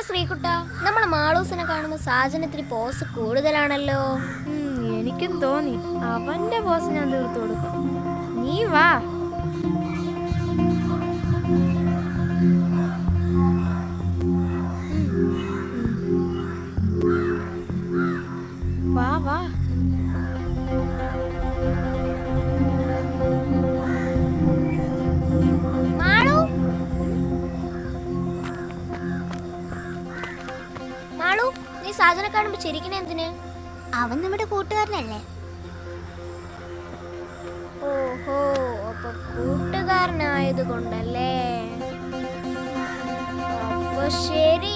ശ്രീകുട്ട, നമ്മളെ മാളൂസിനെ കാണുമ്പോ സാജനത്തിന് പോസ് കൂടുതലാണല്ലോ. എനിക്കും തോന്നി. അവന്റെ പോസ് ഞാൻ തീർത്തു കൊടുക്കും. നീ വാ. വാ വാ. നീ സാജനെ കാണുമ്പോ ചിരിക്കണേ എന്തിന്? അവൻ നമ്മുടെ കൂട്ടുകാരനല്ലേ? ഓഹോ, അപ്പൊ കൂട്ടുകാരനായത് കൊണ്ടല്ലേ. അപ്പൊ ശരി.